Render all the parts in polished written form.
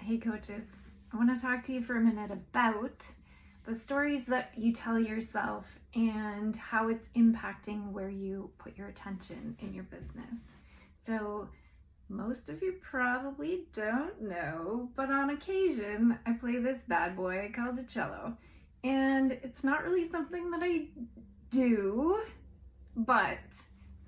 Hey coaches, I want to talk to you for a minute about the stories that you tell yourself and how it's impacting where you put your attention in your business. So most of you probably don't know, but on occasion I play this bad boy called a cello, and it's not really something that I do, but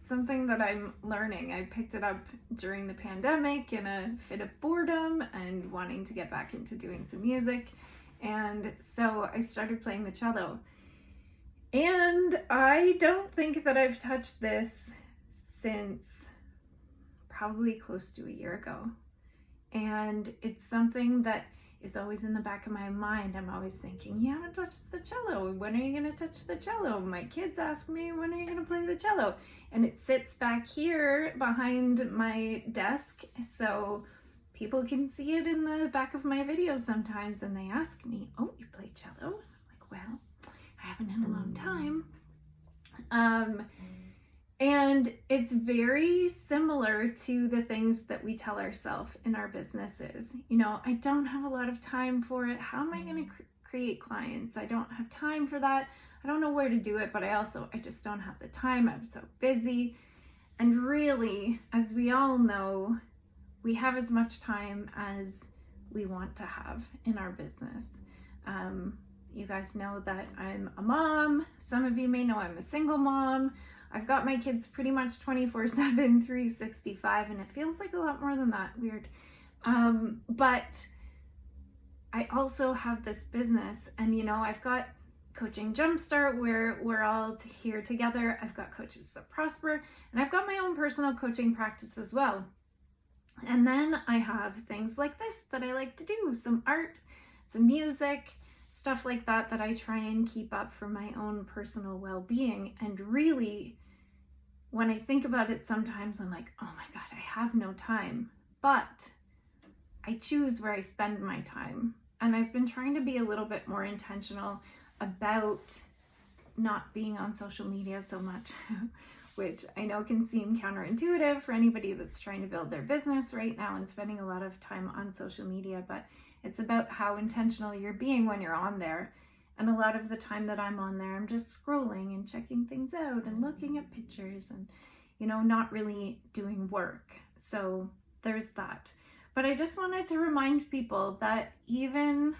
something that I'm learning. I picked it up during the pandemic in a fit of boredom and wanting to get back into doing some music. And so I started playing the cello. And I don't think that I've touched this since probably close to a year ago. And it's something that is always in the back of my mind. I'm always thinking, you haven't touched the cello. When are you going to touch the cello? My kids ask me, when are you going to play the cello? And it sits back here behind my desk, so people can see it in the back of my videos sometimes, and they ask me, oh, you play cello? I'm like, well, I haven't in a long time. And it's very similar to the things that we tell ourselves in our businesses. You know, I don't have a lot of time for it. How am I going to create clients? I don't have time for that. I don't know where to do it, but I just don't have the time. I'm so busy. And really, as we all know, we have as much time as we want to have in our business. You guys know that I'm a mom. Some of you may know I'm a single mom. I've got my kids pretty much 24/7, 365, and it feels like a lot more than that. Weird. But I also have this business, and you know, I've got Coaching Jumpstart where we're all here together. I've got Coaches That Prosper, and I've got my own personal coaching practice as well. And then I have things like this that I like to do, some art, some music, stuff like that I try and keep up for my own personal well-being. And really, when I think about it, sometimes I'm like, oh my God, I have no time. But I choose where I spend my time. And I've been trying to be a little bit more intentional about not being on social media so much, which I know can seem counterintuitive for anybody that's trying to build their business right now and spending a lot of time on social media, but it's about how intentional you're being when you're on there. And a lot of the time that I'm on there, I'm just scrolling and checking things out and looking at pictures and, you know, not really doing work. So there's that. But I just wanted to remind people that even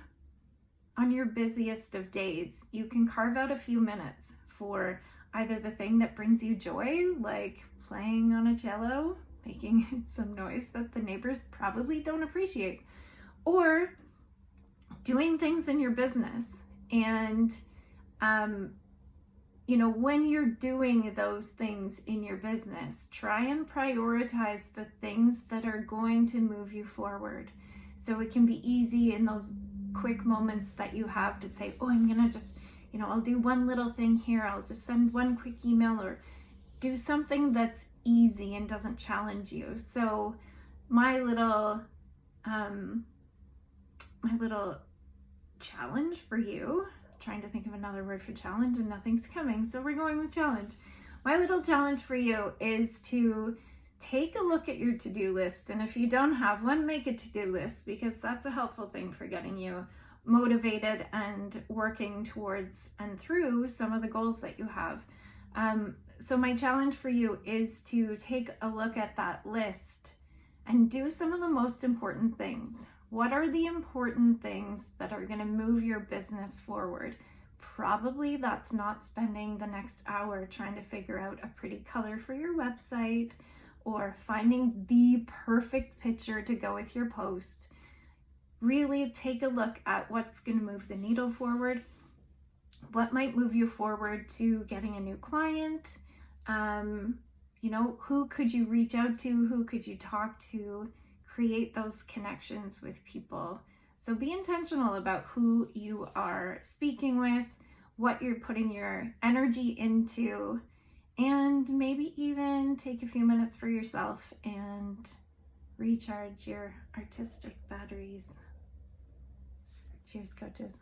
on your busiest of days, you can carve out a few minutes for either the thing that brings you joy, like playing on a cello, making some noise that the neighbors probably don't appreciate, or doing things in your business. And, you know, when you're doing those things in your business, try and prioritize the things that are going to move you forward. So it can be easy in those quick moments that you have to say, oh, I'm going to just, you know, I'll do one little thing here. I'll just send one quick email or do something that's easy and doesn't challenge you. So my little challenge for you, I'm trying to think of another word for challenge and nothing's coming, so we're going with challenge. My little challenge for you is to take a look at your to-do list, and if you don't have one, make a to-do list, because that's a helpful thing for getting you motivated and working towards and through some of the goals that you have. So my challenge for you is to take a look at that list and do some of the most important things. What are the important things that are going to move your business forward? Probably that's not spending the next hour trying to figure out a pretty color for your website or finding the perfect picture to go with your post. Really take a look at what's going to move the needle forward. What might move you forward to getting a new client? You know, who could you reach out to? Who could you talk to? Create those connections with people. So be intentional about who you are speaking with, what you're putting your energy into, and maybe even take a few minutes for yourself and recharge your artistic batteries. Cheers, coaches.